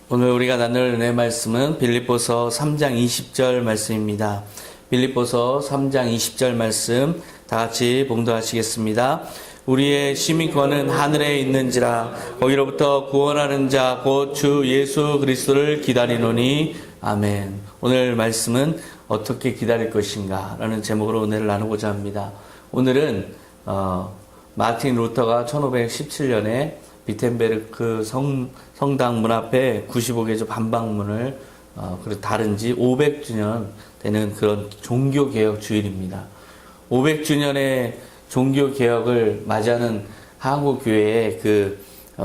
오늘 우리가 나눌 은혜 말씀은 빌립보서 3장 20절 말씀입니다. 빌립보서 3장 20절 말씀 다 같이 봉독하시겠습니다. 우리의 시민권은 하늘에 있는지라 거기로부터 구원하는 자 곧 주 예수 그리스도를 기다리노니 아멘. 오늘 말씀은 어떻게 기다릴 것인가 라는 제목으로 은혜를 나누고자 합니다. 오늘은 마틴 루터가 1517년에 비텐베르크 성당 문 앞에 95개조 반박문을 그리고 다른 지 500주년 되는 그런 종교개혁 주일입니다. 500주년의 종교개혁을 맞이하는 한국교회의 그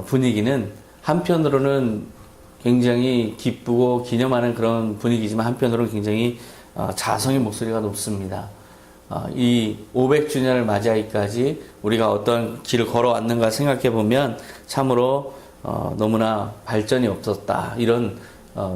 분위기는 한편으로는 굉장히 기쁘고 기념하는 그런 분위기지만 한편으로는 굉장히 자성의 목소리가 높습니다. 이 500주년을 맞이하기까지 우리가 어떤 길을 걸어왔는가 생각해 보면 참으로 너무나 발전이 없었다. 이런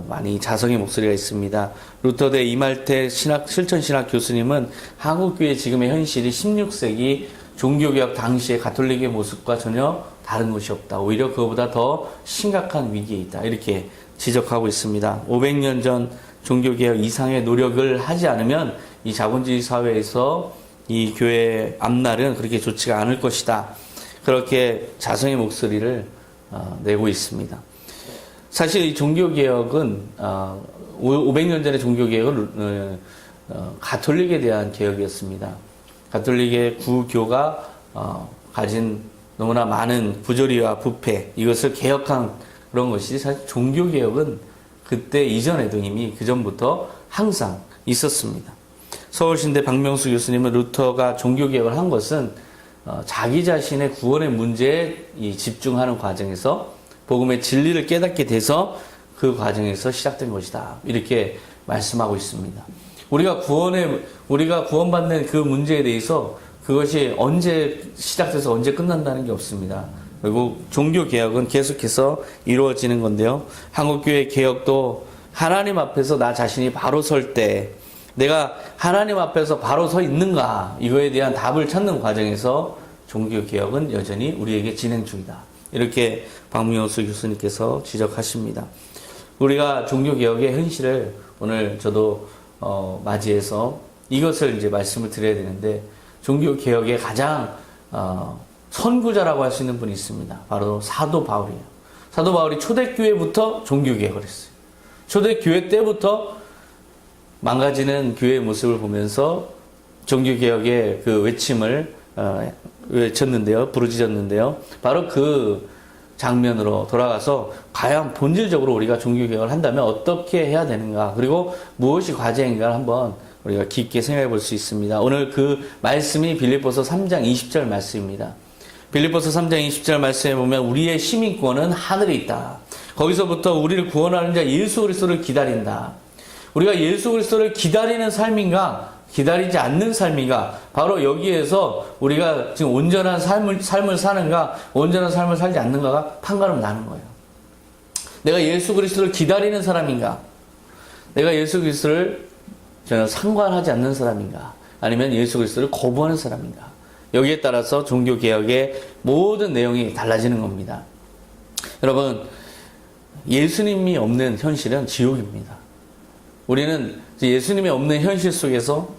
많이 자성의 목소리가 있습니다. 루터대 이말태 실천신학 교수님은 한국교회 지금의 현실이 16세기 종교개혁 당시의 가톨릭의 모습과 전혀 다른 것이 없다. 오히려 그거보다 더 심각한 위기에 있다. 이렇게 지적하고 있습니다. 500년 전 종교개혁 이상의 노력을 하지 않으면 이 자본주의 사회에서 이 교회의 앞날은 그렇게 좋지가 않을 것이다. 그렇게 자성의 목소리를 내고 있습니다. 사실 이 종교개혁은 500년 전의 종교개혁은 가톨릭에 대한 개혁이었습니다. 가톨릭의 구교가 가진 너무나 많은 부조리와 부패, 이것을 개혁한 그런 것이 사실 종교개혁은 그때 이전에도 이미 그 전부터 항상 있었습니다. 서울신대 박명수 교수님은 루터가 종교개혁을 한 것은 자기 자신의 구원의 문제에 집중하는 과정에서 복음의 진리를 깨닫게 돼서 그 과정에서 시작된 것이다. 이렇게 말씀하고 있습니다. 우리가 구원받는 그 문제에 대해서 그것이 언제 시작돼서 언제 끝난다는 게 없습니다. 그리고 종교개혁은 계속해서 이루어지는 건데요. 한국교회 개혁도 하나님 앞에서 나 자신이 바로 설 때 내가 하나님 앞에서 바로 서 있는가 이거에 대한 답을 찾는 과정에서 종교개혁은 여전히 우리에게 진행 중이다. 이렇게 박명수 교수님께서 지적하십니다. 우리가 종교개혁의 현실을 오늘 저도 맞이해서 이것을 이제 말씀을 드려야 되는데 종교개혁의 가장 선구자라고 할 수 있는 분이 있습니다. 바로 사도 바울이에요. 사도 바울이 초대교회부터 종교개혁을 했어요. 초대교회 때부터 망가지는 교회의 모습을 보면서 종교개혁의 그 외침을 외쳤는데요. 부르짖었는데요. 바로 그 장면으로 돌아가서 과연 본질적으로 우리가 종교개혁을 한다면 어떻게 해야 되는가 그리고 무엇이 과제인가를 한번 우리가 깊게 생각해 볼 수 있습니다. 오늘 그 말씀이 빌립보서 3장 20절 말씀입니다. 빌립보서 3장 20절 말씀에 보면 우리의 시민권은 하늘에 있다. 거기서부터 우리를 구원하는 자 예수 그리스도를 기다린다. 우리가 예수 그리스도를 기다리는 삶인가 기다리지 않는 삶인가 바로 여기에서 우리가 지금 온전한 삶을 사는가 온전한 삶을 살지 않는가가 판가름 나는 거예요. 내가 예수 그리스도를 기다리는 사람인가 내가 예수 그리스도를 전혀 상관하지 않는 사람인가 아니면 예수 그리스도를 거부하는 사람인가 여기에 따라서 종교개혁의 모든 내용이 달라지는 겁니다. 여러분 예수님이 없는 현실은 지옥입니다. 우리는 예수님이 없는 현실 속에서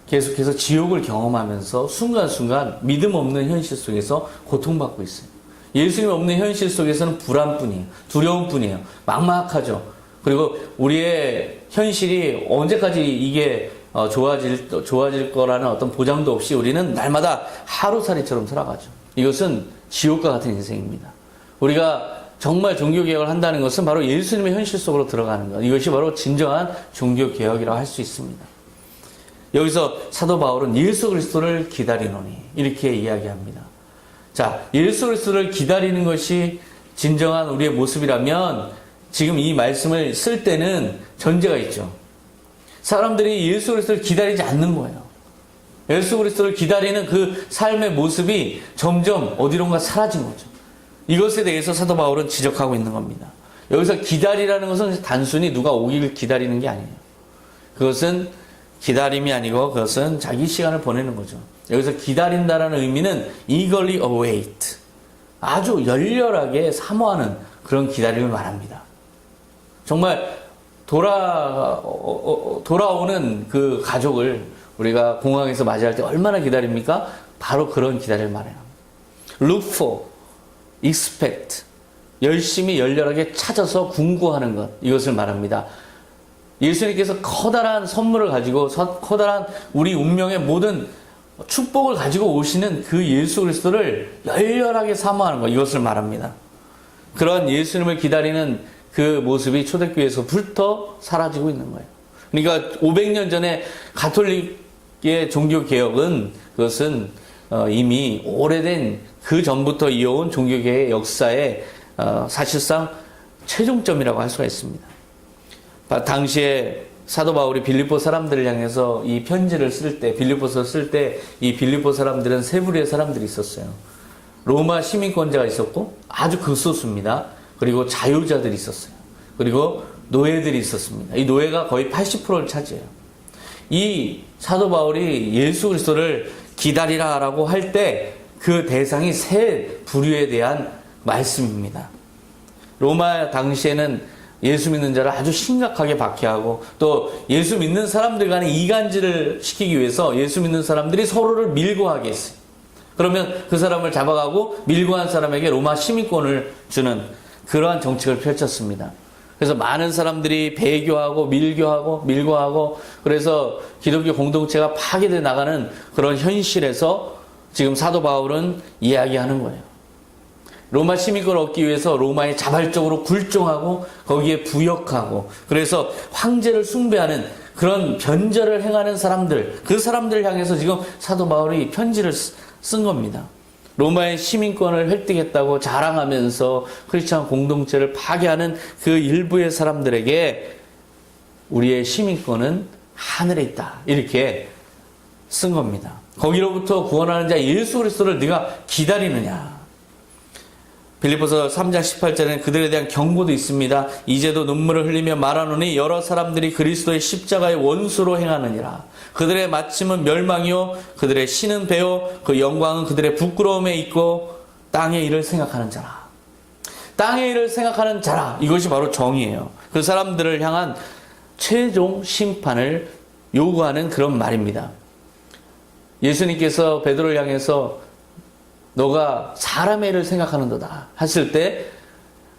계속해서 지옥을 경험하면서 순간순간 믿음 없는 현실 속에서 고통받고 있어요. 예수님 없는 현실 속에서는 불안뿐이에요. 두려움뿐이에요. 막막하죠. 그리고 우리의 현실이 언제까지 이게 좋아질 거라는 어떤 보장도 없이 우리는 날마다 하루살이처럼 살아가죠. 이것은 지옥과 같은 인생입니다. 우리가 정말 종교개혁을 한다는 것은 바로 예수님의 현실 속으로 들어가는 것. 이것이 바로 진정한 종교개혁이라고 할 수 있습니다. 여기서 사도 바울은 예수 그리스도를 기다리노니 이렇게 이야기합니다. 자, 예수 그리스도를 기다리는 것이 진정한 우리의 모습이라면 지금 이 말씀을 쓸 때는 전제가 있죠. 사람들이 예수 그리스도를 기다리지 않는 거예요. 예수 그리스도를 기다리는 그 삶의 모습이 점점 어디론가 사라진 거죠. 이것에 대해서 사도 바울은 지적하고 있는 겁니다. 여기서 기다리라는 것은 단순히 누가 오기를 기다리는 게 아니에요. 그것은 기다림이 아니고 그것은 자기 시간을 보내는 거죠. 여기서 기다린다라는 의미는 eagerly await. 아주 열렬하게 사모하는 그런 기다림을 말합니다. 정말 돌아오는 그 가족을 우리가 공항에서 맞이할 때 얼마나 기다립니까? 바로 그런 기다릴 말이에요. Look for, expect, 열심히 열렬하게 찾아서 궁구하는 것, 이것을 말합니다. 예수님께서 커다란 선물을 가지고 커다란 우리 운명의 모든 축복을 가지고 오시는 그 예수 그리스도를 열렬하게 사모하는 것, 이것을 말합니다. 그런 예수님을 기다리는 그 모습이 초대교회에서부터 사라지고 있는 거예요. 그러니까 500년 전에 가톨릭의 종교개혁은 그것은 이미 오래된 그 전부터 이어온 종교개혁의 역사의 사실상 최종점이라고 할 수가 있습니다. 당시에 사도 바울이 빌립보 사람들을 향해서 이 편지를 쓸 때, 빌립보서 쓸 때 이 빌립보 사람들은 세 부류의 사람들이 있었어요. 로마 시민권자가 있었고 아주 극소수입니다. 그리고 자유자들이 있었어요. 그리고 노예들이 있었습니다. 이 노예가 거의 80%를 차지해요. 이 사도 바울이 예수 그리스도를 기다리라라고 할 때 그 대상이 세 부류에 대한 말씀입니다. 로마 당시에는 예수 믿는 자를 아주 심각하게 박해하고 또 예수 믿는 사람들 간에 이간질을 시키기 위해서 예수 믿는 사람들이 서로를 밀고 하게 했어요. 그러면 그 사람을 잡아가고 밀고 한 사람에게 로마 시민권을 주는 그러한 정책을 펼쳤습니다. 그래서 많은 사람들이 배교하고 밀고 하고 그래서 기독교 공동체가 파괴돼 나가는 그런 현실에서 지금 사도 바울은 이야기하는 거예요. 로마 시민권을 얻기 위해서 로마에 자발적으로 굴종하고 거기에 부역하고 그래서 황제를 숭배하는 그런 변절을 행하는 사람들, 그 사람들을 향해서 지금 사도 바울이 편지를 쓴 겁니다. 로마의 시민권을 획득했다고 자랑하면서 크리스찬 공동체를 파괴하는 그 일부의 사람들에게 우리의 시민권은 하늘에 있다, 이렇게 쓴 겁니다. 거기로부터 구원하는 자 예수 그리스도를 네가 기다리느냐. 빌립보서 3장 18절에는 그들에 대한 경고도 있습니다. 이제도 눈물을 흘리며 말하노니 여러 사람들이 그리스도의 십자가의 원수로 행하느니라. 그들의 마침은 멸망이요 그들의 신은 배요 그 영광은 그들의 부끄러움에 있고 땅의 일을 생각하는 자라. 땅의 일을 생각하는 자라. 이것이 바로 정의예요. 그 사람들을 향한 최종 심판을 요구하는 그런 말입니다. 예수님께서 베드로를 향해서 너가 사람의 일을 생각하는도다 했을 때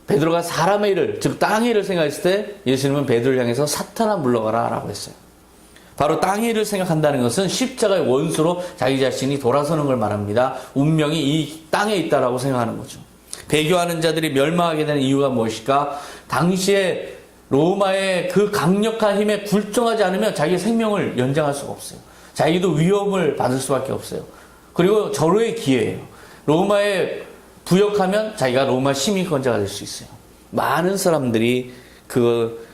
베드로가 사람의 일을, 즉 땅의 일을 생각했을 때 예수님은 베드로를 향해서 사탄아 물러가라 라고 했어요. 바로 땅의 일을 생각한다는 것은 십자가의 원수로 자기 자신이 돌아서는 걸 말합니다. 운명이 이 땅에 있다라고 생각하는 거죠. 배교하는 자들이 멸망하게 되는 이유가 무엇일까? 당시에 로마의 그 강력한 힘에 굴종하지 않으면 자기의 생명을 연장할 수가 없어요. 자기도 위험을 받을 수밖에 없어요. 그리고 절호의 기회예요. 로마에 부역하면 자기가 로마 시민권자가 될 수 있어요. 많은 사람들이 그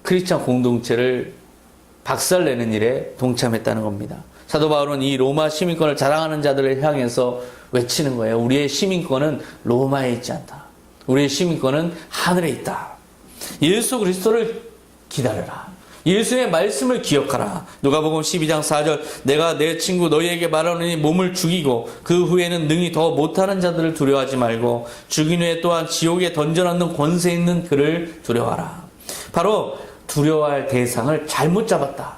크리스찬 공동체를 박살내는 일에 동참했다는 겁니다. 사도 바울은 이 로마 시민권을 자랑하는 자들을 향해서 외치는 거예요. 우리의 시민권은 로마에 있지 않다. 우리의 시민권은 하늘에 있다. 예수 그리스도를 기다려라. 예수의 말씀을 기억하라. 누가복음 12장 4절 내가 내 친구 너희에게 말하노니 몸을 죽이고 그 후에는 능히 더 못하는 자들을 두려워하지 말고 죽인 후에 또한 지옥에 던져넣는 권세 있는 그를 두려워하라. 바로 두려워할 대상을 잘못 잡았다.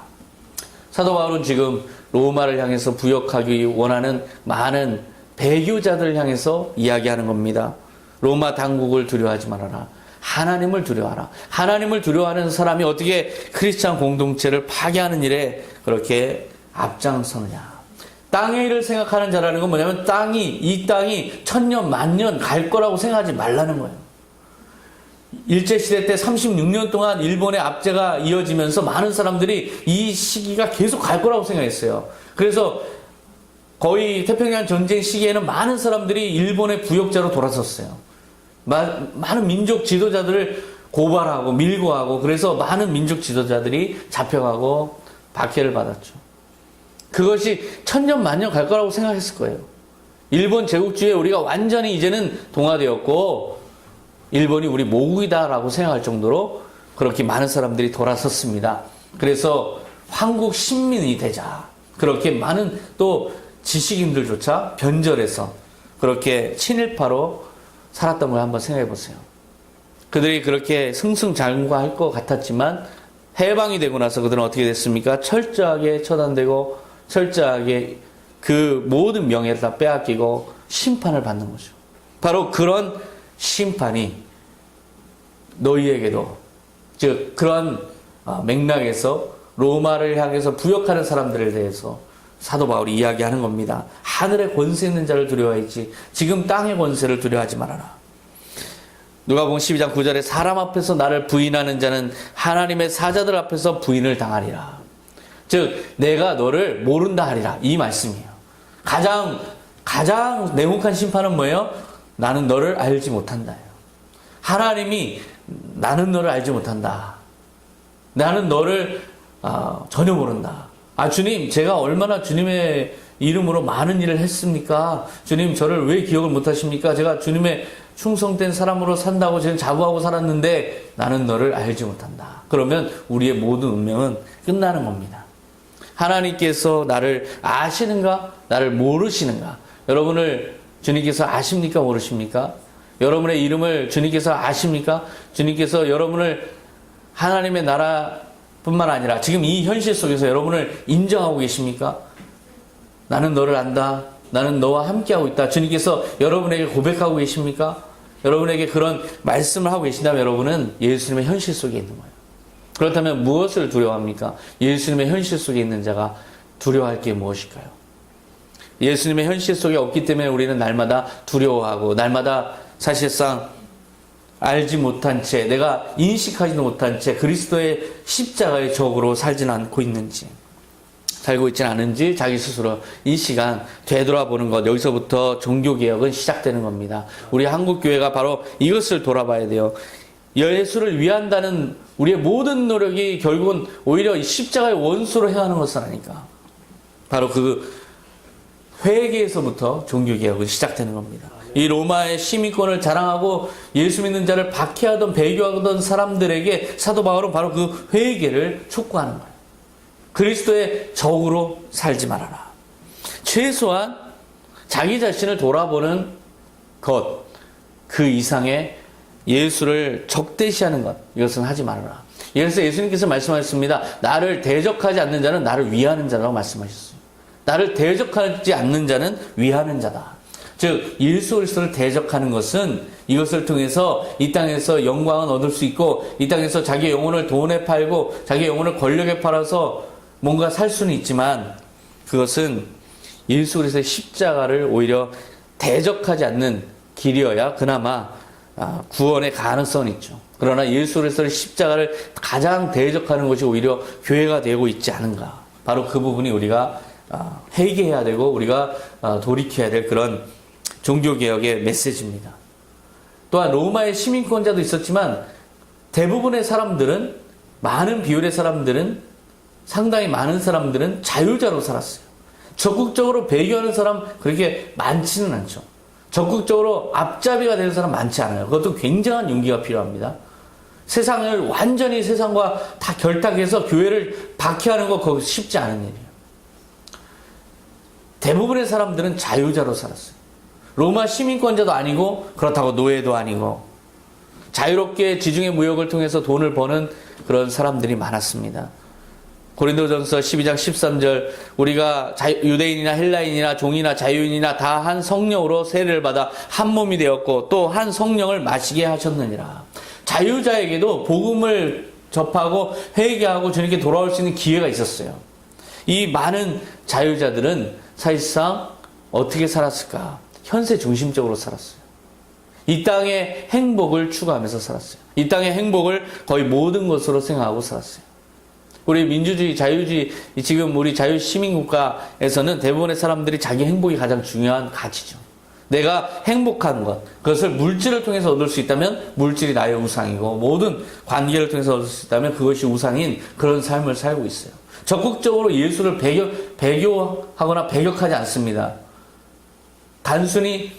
사도 바울은 지금 로마를 향해서 부역하기 원하는 많은 배교자들을 향해서 이야기하는 겁니다. 로마 당국을 두려워하지 말아라. 하나님을 두려워하라. 하나님을 두려워하는 사람이 어떻게 크리스찬 공동체를 파괴하는 일에 그렇게 앞장서느냐. 땅의 일을 생각하는 자라는 건 뭐냐면 이 땅이 천년 만년 갈 거라고 생각하지 말라는 거예요. 일제시대 때 36년 동안 일본의 압제가 이어지면서 많은 사람들이 이 시기가 계속 갈 거라고 생각했어요. 그래서 거의 태평양 전쟁 시기에는 많은 사람들이 일본의 부역자로 돌아섰어요. 많은 민족 지도자들을 고발하고 밀고 하고 그래서 많은 민족 지도자들이 잡혀가고 박해를 받았죠. 그것이 천년 만년 갈 거라고 생각했을 거예요. 일본 제국주의에 우리가 완전히 이제는 동화되었고 일본이 우리 모국이다라고 생각할 정도로 그렇게 많은 사람들이 돌아섰습니다. 그래서 한국 신민이 되자. 그렇게 많은 또 지식인들조차 변절해서 그렇게 친일파로 살았던 걸 한번 생각해 보세요. 그들이 그렇게 승승장구할 것 같았지만 해방이 되고 나서 그들은 어떻게 됐습니까? 철저하게 처단되고 철저하게 그 모든 명예를 다 빼앗기고 심판을 받는 거죠. 바로 그런 심판이 너희에게도, 즉 그런 맥락에서 로마를 향해서 부역하는 사람들에 대해서 사도 바울이 이야기하는 겁니다. 하늘의 권세 있는 자를 두려워하지 지금 땅의 권세를 두려워하지 말아라. 누가복음 12장 9절에 사람 앞에서 나를 부인하는 자는 하나님의 사자들 앞에서 부인을 당하리라. 즉 내가 너를 모른다 하리라, 이 말씀이에요. 가장 냉혹한 심판은 뭐예요? 나는 너를 알지 못한다. 하나님이 나는 너를 알지 못한다. 나는 너를 전혀 모른다. 주님, 제가 얼마나 주님의 이름으로 많은 일을 했습니까? 주님, 저를 왜 기억을 못하십니까? 제가 주님의 충성된 사람으로 산다고 지금 자부하고 살았는데 나는 너를 알지 못한다. 그러면 우리의 모든 운명은 끝나는 겁니다. 하나님께서 나를 아시는가? 나를 모르시는가? 여러분을 주님께서 아십니까? 모르십니까? 여러분의 이름을 주님께서 아십니까? 주님께서 여러분을 하나님의 나라뿐만 아니라 지금 이 현실 속에서 여러분을 인정하고 계십니까? 나는 너를 안다. 나는 너와 함께하고 있다. 주님께서 여러분에게 고백하고 계십니까? 여러분에게 그런 말씀을 하고 계신다면 여러분은 예수님의 현실 속에 있는 거예요. 그렇다면 무엇을 두려워합니까? 예수님의 현실 속에 있는 자가 두려워할 게 무엇일까요? 예수님의 현실 속에 없기 때문에 우리는 날마다 두려워하고 날마다 사실상 알지 못한 채, 내가 인식하지도 못한 채 그리스도의 십자가의 적으로 살지는 않고 있는지, 살고 있지는 않은지 자기 스스로 이 시간 되돌아보는 것, 여기서부터 종교개혁은 시작되는 겁니다. 우리 한국교회가 바로 이것을 돌아봐야 돼요. 예수를 위한다는 우리의 모든 노력이 결국은 오히려 십자가의 원수로 행하는 것은 아니까. 바로 그 회개에서부터 종교개혁은 시작되는 겁니다. 이 로마의 시민권을 자랑하고 예수 믿는 자를 박해하던 배교하던 사람들에게 사도 바울은 바로 그 회개를 촉구하는 거예요. 그리스도의 적으로 살지 말아라. 최소한 자기 자신을 돌아보는 것, 그 이상의 예수를 적대시하는 것, 이것은 하지 말아라. 그래서 예수님께서 말씀하셨습니다. 나를 대적하지 않는 자는 나를 위하는 자라고 말씀하셨어요. 나를 대적하지 않는 자는 위하는 자다. 즉 예수 그리스도를 대적하는 것은 이것을 통해서 이 땅에서 영광은 얻을 수 있고 이 땅에서 자기의 영혼을 돈에 팔고 자기의 영혼을 권력에 팔아서 뭔가 살 수는 있지만 그것은 예수 그리스도의 십자가를 오히려 대적하지 않는 길이어야 그나마 구원의 가능성은 있죠. 그러나 예수 그리스도의 십자가를 가장 대적하는 것이 오히려 교회가 되고 있지 않은가. 바로 그 부분이 우리가 회개해야 되고 우리가 돌이켜야 될 그런 종교개혁의 메시지입니다. 또한 로마의 시민권자도 있었지만 대부분의 사람들은, 많은 비율의 사람들은, 상당히 많은 사람들은 자유자로 살았어요. 적극적으로 배교하는 사람 그렇게 많지는 않죠. 적극적으로 앞잡이가 되는 사람 많지 않아요. 그것도 굉장한 용기가 필요합니다. 세상을 완전히 세상과 다 결탁해서 교회를 박해하는 거 그거 쉽지 않은 일이에요. 대부분의 사람들은 자유자로 살았어요. 로마 시민권자도 아니고 그렇다고 노예도 아니고 자유롭게 지중해 무역을 통해서 돈을 버는 그런 사람들이 많았습니다. 고린도전서 12장 13절 우리가 유대인이나 헬라인이나 종이나 자유인이나 다 한 성령으로 세례를 받아 한 몸이 되었고 또 한 성령을 마시게 하셨느니라. 자유자에게도 복음을 접하고 회개하고 주님께 돌아올 수 있는 기회가 있었어요. 이 많은 자유자들은 사실상 어떻게 살았을까? 현세 중심적으로 살았어요. 이 땅의 행복을 추구하면서 살았어요. 이 땅의 행복을 거의 모든 것으로 생각하고 살았어요. 우리 민주주의, 자유주의, 지금 우리 자유시민국가에서는 대부분의 사람들이 자기 행복이 가장 중요한 가치죠. 내가 행복한 것, 그것을 물질을 통해서 얻을 수 있다면 물질이 나의 우상이고 모든 관계를 통해서 얻을 수 있다면 그것이 우상인 그런 삶을 살고 있어요. 적극적으로 예수를 배교하거나 배격하지 않습니다. 단순히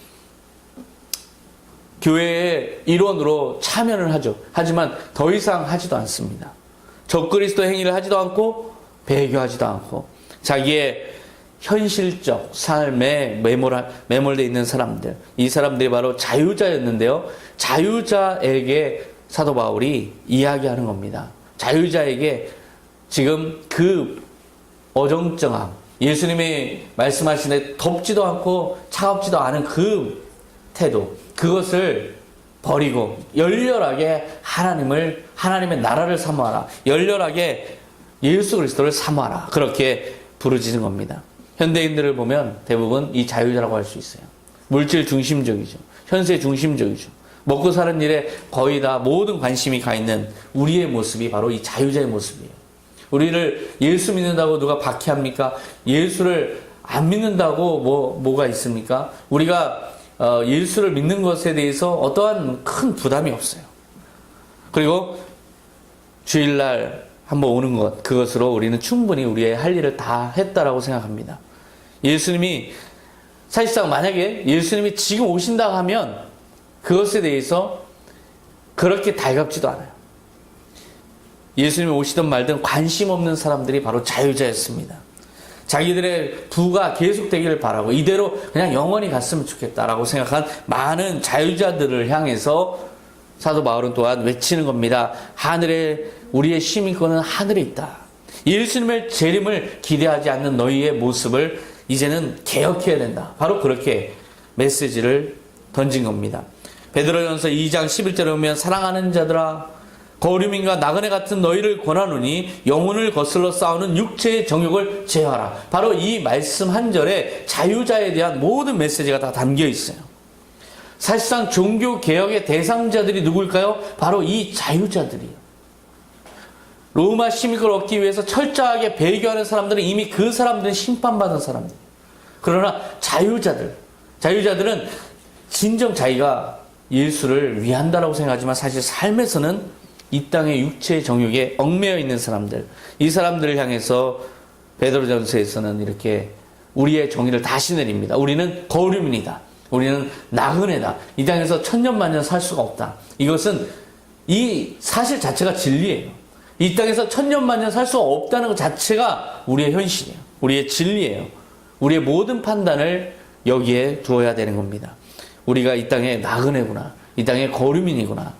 교회의 일원으로 참여를 하죠. 하지만 더 이상 하지도 않습니다. 적그리스도 행위를 하지도 않고 배교하지도 않고 자기의 현실적 삶에 매몰되어 있는 사람들, 이 사람들이 바로 자유자였는데요. 자유자에게 사도 바울이 이야기하는 겁니다. 자유자에게 지금 그 어정쩡함, 예수님이 말씀하시는데 덥지도 않고 차갑지도 않은 그 태도, 그것을 버리고 열렬하게 하나님의 나라를 사모하라. 열렬하게 예수 그리스도를 사모하라. 그렇게 부르짖는 겁니다. 현대인들을 보면 대부분 이 자유자라고 할 수 있어요. 물질 중심적이죠. 현세 중심적이죠. 먹고 사는 일에 거의 다 모든 관심이 가 있는 우리의 모습이 바로 이 자유자의 모습이에요. 우리를 예수 믿는다고 누가 박해합니까? 예수를 안 믿는다고 뭐가 있습니까? 우리가 예수를 믿는 것에 대해서 어떠한 큰 부담이 없어요. 그리고 주일날 한번 오는 것, 그것으로 우리는 충분히 우리의 할 일을 다 했다라고 생각합니다. 예수님이 사실상 만약에 예수님이 지금 오신다 하면 그것에 대해서 그렇게 달갑지도 않아요. 예수님이 오시든 말든 관심 없는 사람들이 바로 자유자였습니다. 자기들의 부가 계속되기를 바라고 이대로 그냥 영원히 갔으면 좋겠다라고 생각한 많은 자유자들을 향해서 사도 바울은 또한 외치는 겁니다. 하늘에 우리의 시민권은 하늘에 있다. 예수님의 재림을 기대하지 않는 너희의 모습을 이제는 개혁해야 된다. 바로 그렇게 메시지를 던진 겁니다. 베드로전서 2장 11절에 보면 사랑하는 자들아 거류민과 나그네 같은 너희를 권하노니 영혼을 거슬러 싸우는 육체의 정욕을 제어하라. 바로 이 말씀 한 절에 자유자에 대한 모든 메시지가 다 담겨 있어요. 사실상 종교개혁의 대상자들이 누구일까요? 바로 이 자유자들이에요. 로마 시민권을 얻기 위해서 철저하게 배교하는 사람들은 이미 그 사람들은 심판받은 사람들이에요. 그러나 자유자들은 진정 자기가 예수를 위한다라고 생각하지만 사실 삶에서는 이 땅의 육체의 정욕에 얽매여 있는 사람들, 이 사람들을 향해서 베드로전서에서는 이렇게 우리의 정의를 다시 내립니다. 우리는 거류민이다. 우리는 나그네다. 이 땅에서 천년만년 살 수가 없다. 이것은 이 사실 자체가 진리예요. 이 땅에서 천년만년 살 수가 없다는 것 자체가 우리의 현실이에요. 우리의 진리예요. 우리의 모든 판단을 여기에 두어야 되는 겁니다. 우리가 이 땅의 나그네구나. 이 땅의 거류민이구나.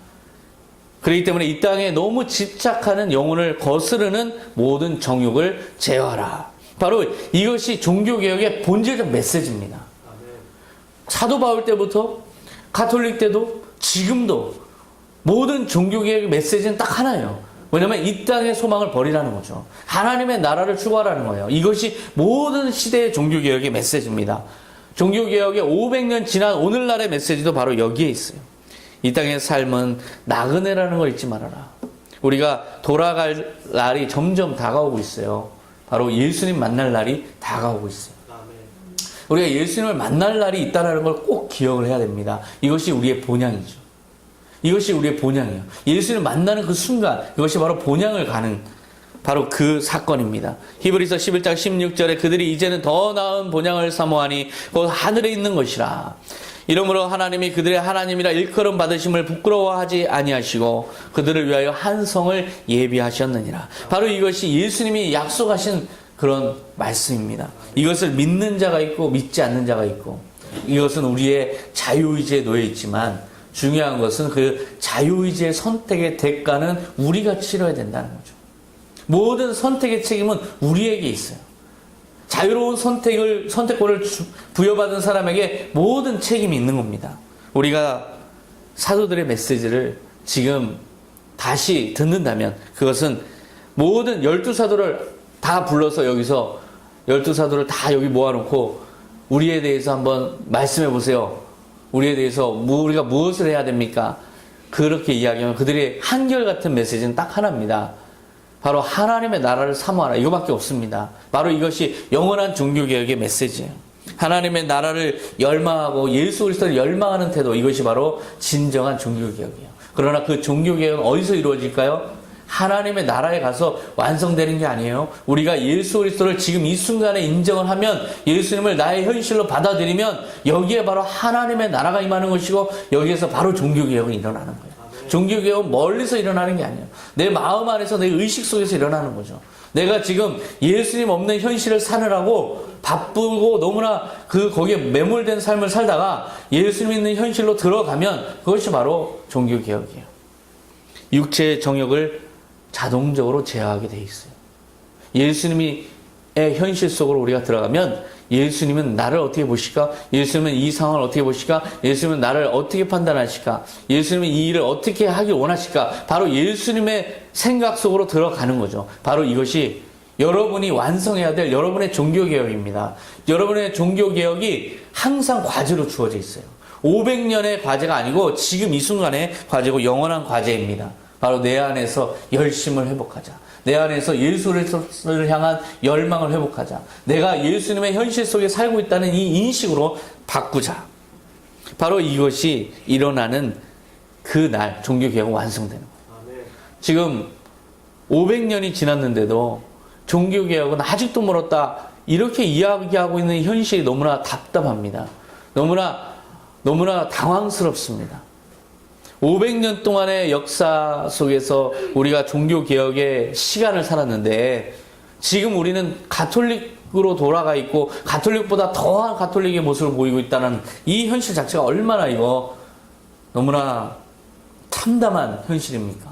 그렇기 때문에 이 땅에 너무 집착하는 영혼을 거스르는 모든 정욕을 제어하라. 바로 이것이 종교개혁의 본질적 메시지입니다. 사도 바울 때부터 가톨릭 때도 지금도 모든 종교개혁의 메시지는 딱 하나예요. 왜냐하면 이 땅의 소망을 버리라는 거죠. 하나님의 나라를 추구하라는 거예요. 이것이 모든 시대의 종교개혁의 메시지입니다. 종교개혁의 500년 지난 오늘날의 메시지도 바로 여기에 있어요. 이 땅의 삶은 나그네라는 걸 잊지 말아라. 우리가 돌아갈 날이 점점 다가오고 있어요. 바로 예수님 만날 날이 다가오고 있어요. 우리가 예수님을 만날 날이 있다는 걸 꼭 기억을 해야 됩니다. 이것이 우리의 본향이죠. 이것이 우리의 본향이에요. 예수님을 만나는 그 순간, 이것이 바로 본향을 가는 바로 그 사건입니다. 히브리서 11장 16절에 그들이 이제는 더 나은 본향을 사모하니 곧 하늘에 있는 것이라. 이러므로 하나님이 그들의 하나님이라 일컬음 받으심을 부끄러워하지 아니하시고 그들을 위하여 한 성을 예비하셨느니라. 바로 이것이 예수님이 약속하신 그런 말씀입니다. 이것을 믿는 자가 있고 믿지 않는 자가 있고, 이것은 우리의 자유의지에 놓여 있지만 중요한 것은 그 자유의지의 선택의 대가는 우리가 치러야 된다는 거죠. 모든 선택의 책임은 우리에게 있어요. 자유로운 선택권을 부여받은 사람에게 모든 책임이 있는 겁니다. 우리가 사도들의 메시지를 지금 다시 듣는다면 그것은 모든 12사도를 다 불러서 여기서 12사도를 다 여기 모아놓고 우리에 대해서 한번 말씀해 보세요. 우리에 대해서 우리가 무엇을 해야 됩니까? 그렇게 이야기하면 그들의 한결같은 메시지는 딱 하나입니다. 바로 하나님의 나라를 사모하라. 이거밖에 없습니다. 바로 이것이 영원한 종교개혁의 메시지예요. 하나님의 나라를 열망하고 예수 그리스도를 열망하는 태도, 이것이 바로 진정한 종교개혁이에요. 그러나 그 종교개혁은 어디서 이루어질까요? 하나님의 나라에 가서 완성되는 게 아니에요. 우리가 예수 그리스도를 지금 이 순간에 인정을 하면, 예수님을 나의 현실로 받아들이면 여기에 바로 하나님의 나라가 임하는 것이고 여기에서 바로 종교개혁이 일어나는 거예요. 종교개혁은 멀리서 일어나는 게 아니에요. 내 마음 안에서, 내 의식 속에서 일어나는 거죠. 내가 지금 예수님 없는 현실을 사느라고 바쁘고 너무나 거기에 매몰된 삶을 살다가 예수님 있는 현실로 들어가면 그것이 바로 종교개혁이에요. 육체의 정욕을 자동적으로 제어하게 돼 있어요. 예수님의 현실 속으로 우리가 들어가면 예수님은 나를 어떻게 보실까? 예수님은 이 상황을 어떻게 보실까? 예수님은 나를 어떻게 판단하실까? 예수님은 이 일을 어떻게 하길 원하실까? 바로 예수님의 생각 속으로 들어가는 거죠. 바로 이것이 여러분이 완성해야 될 여러분의 종교개혁입니다. 여러분의 종교개혁이 항상 과제로 주어져 있어요. 500년의 과제가 아니고 지금 이 순간의 과제고 영원한 과제입니다. 바로 내 안에서 열심을 회복하자. 내 안에서 예수를 향한 열망을 회복하자. 내가 예수님의 현실 속에 살고 있다는 이 인식으로 바꾸자. 바로 이것이 일어나는 그날 종교개혁은 완성되는 거예요. 지금 500년이 지났는데도 종교개혁은 아직도 멀었다. 이렇게 이야기하고 있는 현실이 너무나 답답합니다. 너무나 당황스럽습니다. 500년 동안의 역사 속에서 우리가 종교개혁의 시간을 살았는데 지금 우리는 가톨릭으로 돌아가 있고 가톨릭보다 더한 가톨릭의 모습을 보이고 있다는 이 현실 자체가 얼마나 너무나 참담한 현실입니까?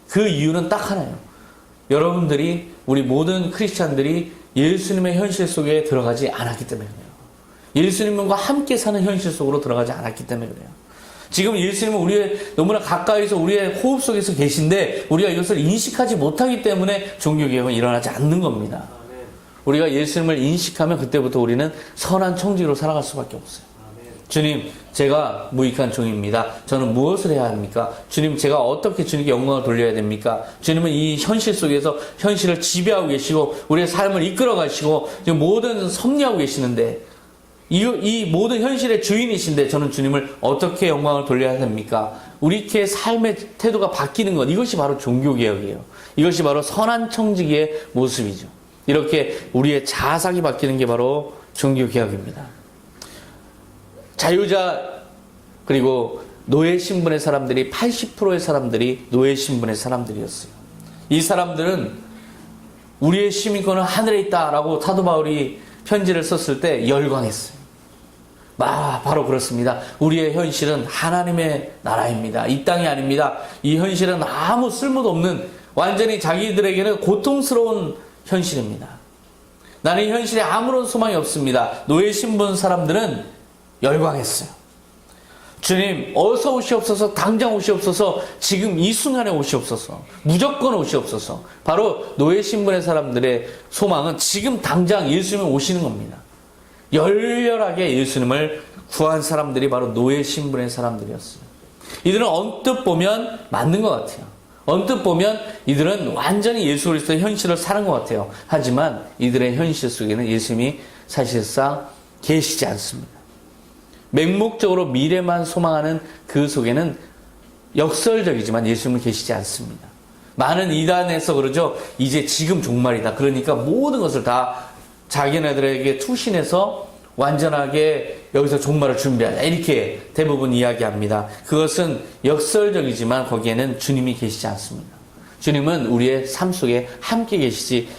그 이유는 딱 하나예요. 여러분들이, 우리 모든 크리스찬들이 예수님의 현실 속에 들어가지 않았기 때문에 그래요. 예수님과 함께 사는 현실 속으로 들어가지 않았기 때문에 그래요. 지금 예수님은 우리의 너무나 가까이서 우리의 호흡 속에서 계신데 우리가 이것을 인식하지 못하기 때문에 종교개혁은 일어나지 않는 겁니다. 우리가 예수님을 인식하면 그때부터 우리는 선한 청지기로 살아갈 수밖에 없어요. 주님, 제가 무익한 종입니다. 저는 무엇을 해야 합니까? 주님, 제가 어떻게 주님께 영광을 돌려야 됩니까? 주님은 이 현실 속에서 현실을 지배하고 계시고 우리의 삶을 이끌어 가시고 지금 모든 섭리하고 계시는데 이 모든 현실의 주인이신데 저는 주님을 어떻게 영광을 돌려야 됩니까? 우리의 삶의 태도가 바뀌는 것, 이것이 바로 종교개혁이에요. 이것이 바로 선한 청지기의 모습이죠. 이렇게 우리의 자아상이 바뀌는 게 바로 종교개혁입니다. 자유자 그리고 노예 신분의 사람들이 80%의 사람들이 노예 신분의 사람들이었어요. 이 사람들은 우리의 시민권은 하늘에 있다라고 사도 바울이 편지를 썼을 때 열광했어요. 바로 그렇습니다. 우리의 현실은 하나님의 나라입니다. 이 땅이 아닙니다. 이 현실은 아무 쓸모도 없는 완전히 자기들에게는 고통스러운 현실입니다. 나는 이 현실에 아무런 소망이 없습니다. 노예 신분 사람들은 열광했어요. 주님, 어서 오시옵소서, 당장 오시옵소서, 지금 이 순간에 오시옵소서, 무조건 오시옵소서. 바로 노예 신분의 사람들의 소망은 지금 당장 예수님이 오시는 겁니다. 열렬하게 예수님을 구한 사람들이 바로 노예 신분의 사람들이었어요. 이들은 언뜻 보면 맞는 것 같아요. 언뜻 보면 이들은 완전히 예수 그리스도의 현실을 사는 것 같아요. 하지만 이들의 현실 속에는 예수님이 사실상 계시지 않습니다. 맹목적으로 미래만 소망하는 그 속에는 역설적이지만 예수님은 계시지 않습니다. 많은 이단에서 그러죠. 이제 지금 종말이다. 그러니까 모든 것을 다 자기네들에게 투신해서 완전하게 여기서 종말을 준비하자. 이렇게 대부분 이야기합니다. 그것은 역설적이지만 거기에는 주님이 계시지 않습니다. 주님은 우리의 삶 속에 함께 계시지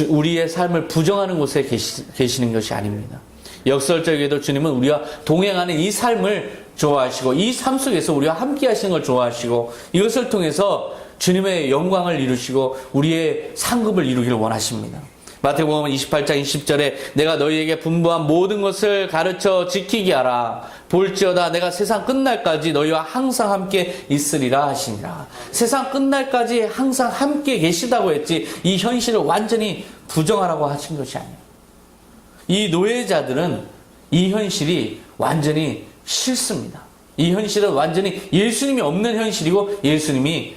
우리의 삶을 부정하는 곳에 계시는 것이 아닙니다. 역설적에도 주님은 우리와 동행하는 이 삶을 좋아하시고 이 삶 속에서 우리와 함께 하시는 걸 좋아하시고 이것을 통해서 주님의 영광을 이루시고 우리의 상급을 이루기를 원하십니다. 마태복음 28장 20절에 내가 너희에게 분부한 모든 것을 가르쳐 지키게 하라. 볼지어다 내가 세상 끝날까지 너희와 항상 함께 있으리라 하시니라. 세상 끝날까지 항상 함께 계시다고 했지 이 현실을 완전히 부정하라고 하신 것이 아니에요. 이 노예자들은 이 현실이 완전히 싫습니다. 이 현실은 완전히 예수님이 없는 현실이고 예수님이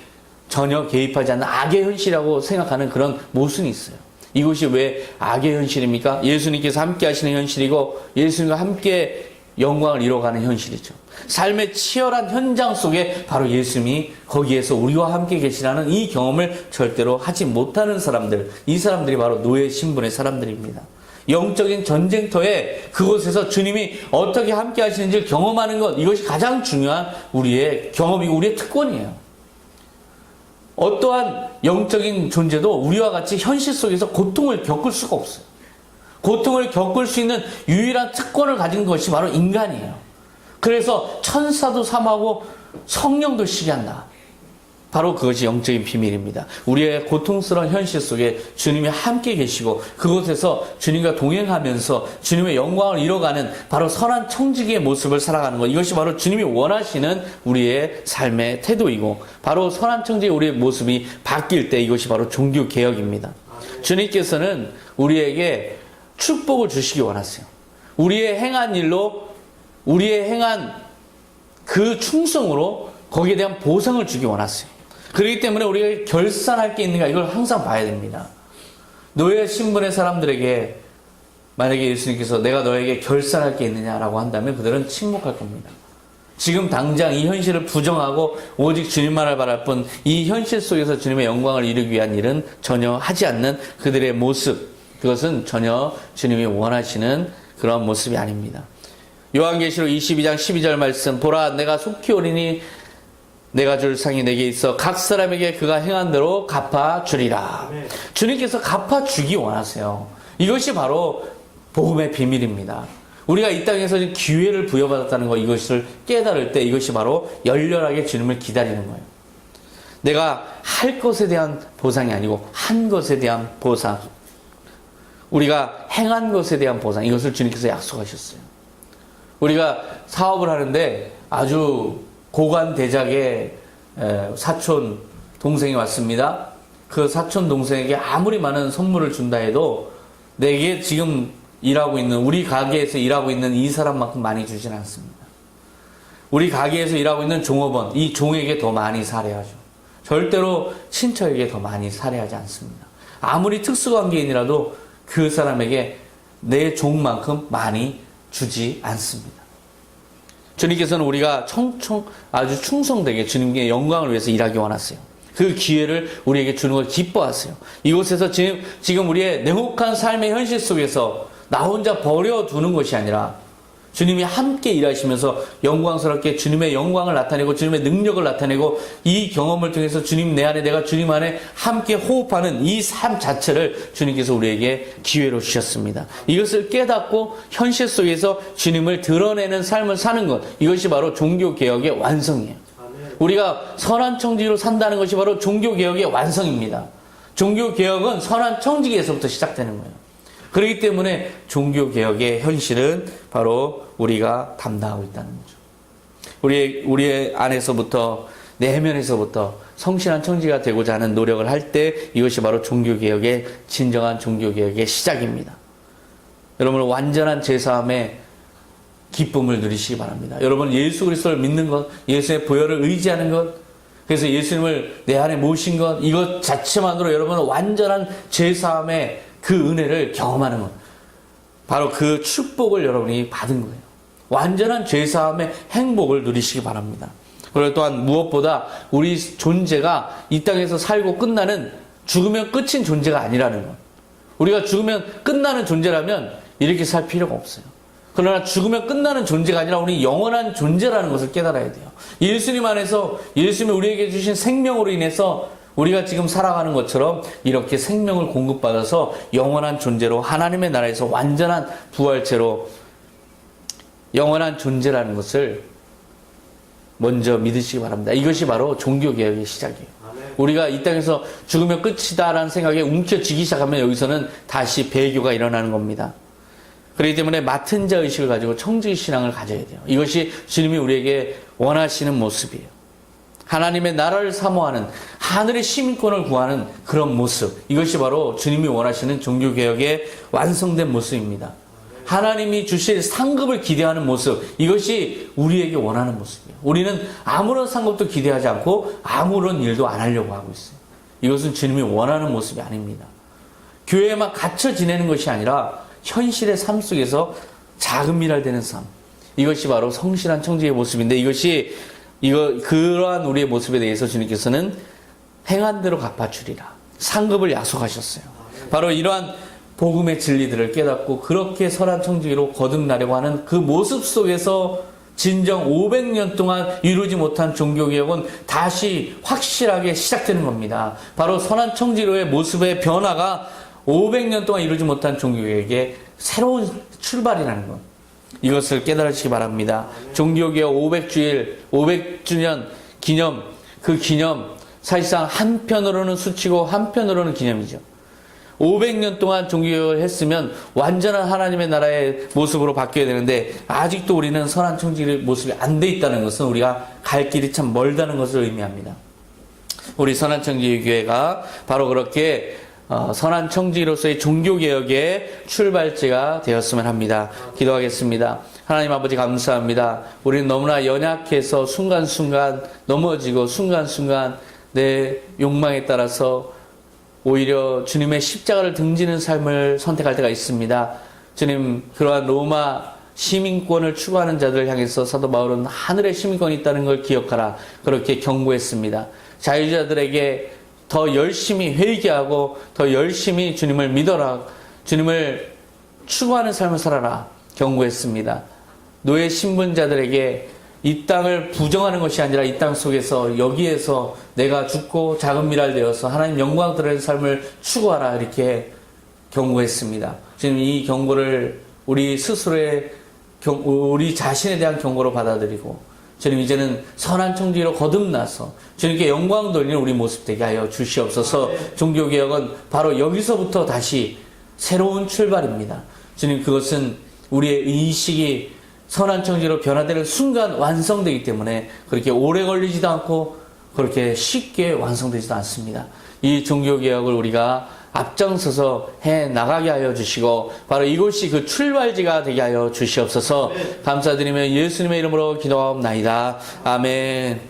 전혀 개입하지 않는 악의 현실이라고 생각하는 그런 모순이 있어요. 이것이 왜 악의 현실입니까? 예수님께서 함께 하시는 현실이고 예수님과 함께 영광을 이뤄가는 현실이죠. 삶의 치열한 현장 속에 바로 예수님이 거기에서 우리와 함께 계시라는 이 경험을 절대로 하지 못하는 사람들, 이 사람들이 바로 노예 신분의 사람들입니다. 영적인 전쟁터에 그곳에서 주님이 어떻게 함께 하시는지를 경험하는 것, 이것이 가장 중요한 우리의 경험이고 우리의 특권이에요. 어떠한 영적인 존재도 우리와 같이 현실 속에서 고통을 겪을 수가 없어요. 고통을 겪을 수 있는 유일한 특권을 가진 것이 바로 인간이에요. 그래서 천사도 삼하고 성령도 시기한다. 바로 그것이 영적인 비밀입니다. 우리의 고통스러운 현실 속에 주님이 함께 계시고 그곳에서 주님과 동행하면서 주님의 영광을 이뤄가는 바로 선한 청지기의 모습을 살아가는 것. 이것이 바로 주님이 원하시는 우리의 삶의 태도이고 바로 선한 청지기의 우리의 모습이 바뀔 때 이것이 바로 종교개혁입니다. 주님께서는 우리에게 축복을 주시기 원하세요. 우리의 행한 일로 우리의 행한 그 충성으로 거기에 대한 보상을 주기 원하세요. 그렇기 때문에 우리가 결산할 게 있는가 이걸 항상 봐야 됩니다. 노예 신분의 사람들에게 만약에 예수님께서 내가 너에게 결산할 게 있느냐라고 한다면 그들은 침묵할 겁니다. 지금 당장 이 현실을 부정하고 오직 주님만을 바랄 뿐 이 현실 속에서 주님의 영광을 이루기 위한 일은 전혀 하지 않는 그들의 모습, 그것은 전혀 주님이 원하시는 그런 모습이 아닙니다. 요한계시록 22장 12절 말씀, 보라 내가 속히 오리니 내가 줄 상이 내게 있어 각 사람에게 그가 행한 대로 갚아주리라. 주님께서 갚아주기 원하세요. 이것이 바로 복음의 비밀입니다. 우리가 이 땅에서 기회를 부여받았다는 것, 이것을 깨달을 때 이것이 바로 열렬하게 주님을 기다리는 거예요. 내가 할 것에 대한 보상이 아니고 한 것에 대한 보상, 우리가 행한 것에 대한 보상, 이것을 주님께서 약속하셨어요. 우리가 사업을 하는데 아주 고관대작의 사촌 동생이 왔습니다. 그 사촌 동생에게 아무리 많은 선물을 준다 해도 내게 지금 일하고 있는, 우리 가게에서 일하고 있는 이 사람만큼 많이 주진 않습니다. 우리 가게에서 일하고 있는 종업원, 이 종에게 더 많이 살해하죠. 절대로 친척에게 더 많이 살해하지 않습니다. 아무리 특수관계인이라도 그 사람에게 내 종만큼 많이 주지 않습니다. 주님께서는 우리가 아주 충성되게 주님의 영광을 위해서 일하기 원하세요. 그 기회를 우리에게 주는 걸 기뻐하세요. 이곳에서 지금 우리의 냉혹한 삶의 현실 속에서 나 혼자 버려두는 것이 아니라 주님이 함께 일하시면서 영광스럽게 주님의 영광을 나타내고 주님의 능력을 나타내고 이 경험을 통해서 주님 내 안에 내가 주님 안에 함께 호흡하는 이 삶 자체를 주님께서 우리에게 기회로 주셨습니다. 이것을 깨닫고 현실 속에서 주님을 드러내는 삶을 사는 것, 이것이 바로 종교개혁의 완성이에요. 우리가 선한 청지기로 산다는 것이 바로 종교개혁의 완성입니다. 종교개혁은 선한 청지기에서부터 시작되는 거예요. 그렇기 때문에 종교개혁의 현실은 바로 우리가 담당하고 있다는 거죠. 우리의 안에서부터, 내면에서부터 성실한 청지기가 되고자 하는 노력을 할 때 이것이 바로 종교개혁의 진정한 종교개혁의 시작입니다. 여러분, 완전한 제사함의 기쁨을 누리시기 바랍니다. 여러분, 예수 그리스도를 믿는 것, 예수의 보혈을 의지하는 것, 그래서 예수님을 내 안에 모신 것, 이것 자체만으로 여러분은 완전한 제사함의 그 은혜를 경험하는 것, 바로 그 축복을 여러분이 받은 거예요. 완전한 죄사함의 행복을 누리시기 바랍니다. 그리고 또한 무엇보다 우리 존재가 이 땅에서 살고 끝나는, 죽으면 끝인 존재가 아니라는 것. 우리가 죽으면 끝나는 존재라면 이렇게 살 필요가 없어요. 그러나 죽으면 끝나는 존재가 아니라 우리 영원한 존재라는 것을 깨달아야 돼요. 예수님 안에서, 예수님이 우리에게 주신 생명으로 인해서 우리가 지금 살아가는 것처럼 이렇게 생명을 공급받아서 영원한 존재로 하나님의 나라에서 완전한 부활체로 영원한 존재라는 것을 먼저 믿으시기 바랍니다. 이것이 바로 종교개혁의 시작이에요. 우리가 이 땅에서 죽으면 끝이다라는 생각에 움켜쥐기 시작하면 여기서는 다시 배교가 일어나는 겁니다. 그렇기 때문에 맡은 자 의식을 가지고 청지기 신앙을 가져야 돼요. 이것이 주님이 우리에게 원하시는 모습이에요. 하나님의 나라를 사모하는, 하늘의 시민권을 구하는 그런 모습, 이것이 바로 주님이 원하시는 종교개혁의 완성된 모습입니다. 하나님이 주실 상급을 기대하는 모습, 이것이 우리에게 원하는 모습이에요. 우리는 아무런 상급도 기대하지 않고 아무런 일도 안 하려고 하고 있어요. 이것은 주님이 원하는 모습이 아닙니다. 교회에만 갇혀 지내는 것이 아니라 현실의 삶 속에서 작은 미랄되는 삶, 이것이 바로 성실한 청지기의 모습인데, 그러한 우리의 모습에 대해서 주님께서는 행한 대로 갚아주리라, 상급을 약속하셨어요. 바로 이러한 복음의 진리들을 깨닫고 그렇게 선한 청지기로 거듭나려고 하는 그 모습 속에서 진정 500년 동안 이루지 못한 종교개혁은 다시 확실하게 시작되는 겁니다. 바로 선한 청지기로의 모습의 변화가 500년 동안 이루지 못한 종교개혁의 새로운 출발이라는 것, 이것을 깨달으시기 바랍니다. 종교개혁 500주년 기념, 그 기념, 사실상 한편으로는 수치고 한편으로는 기념이죠. 500년 동안 종교개혁을 했으면 완전한 하나님의 나라의 모습으로 바뀌어야 되는데 아직도 우리는 선한 청지기의 모습이 안 돼 있다는 것은 우리가 갈 길이 참 멀다는 것을 의미합니다. 우리 선한 청지기 교회가 바로 그렇게 선한 청지기로서의 종교개혁의 출발지가 되었으면 합니다. 기도하겠습니다. 하나님 아버지 감사합니다. 우리는 너무나 연약해서 순간순간 넘어지고 순간순간 내 욕망에 따라서 오히려 주님의 십자가를 등지는 삶을 선택할 때가 있습니다. 주님, 그러한 로마 시민권을 추구하는 자들을 향해서 사도 바울은 하늘의 시민권이 있다는 걸 기억하라. 그렇게 경고했습니다. 자유자들에게 더 열심히 회개하고 더 열심히 주님을 믿어라. 주님을 추구하는 삶을 살아라. 경고했습니다. 노예 신분자들에게 이 땅을 부정하는 것이 아니라 이 땅 속에서 여기에서 내가 죽고 작은 미랄 되어서 하나님 영광 드러내는 삶을 추구하라. 이렇게 경고했습니다. 지금 이 경고를 우리 스스로의 우리 자신에 대한 경고로 받아들이고 주님 이제는 선한 청지기로 거듭나서 주님께 영광 돌리는 우리 모습 되게 하여 주시옵소서. 종교개혁은 바로 여기서부터 다시 새로운 출발입니다. 주님, 그것은 우리의 의식이 선한 청지기로 변화되는 순간 완성되기 때문에 그렇게 오래 걸리지도 않고 그렇게 쉽게 완성되지도 않습니다. 이 종교개혁을 우리가 앞장서서 해 나가게 하여 주시고 바로 이곳이 그 출발지가 되게 하여 주시옵소서. 감사드리며 예수님의 이름으로 기도하옵나이다. 아멘.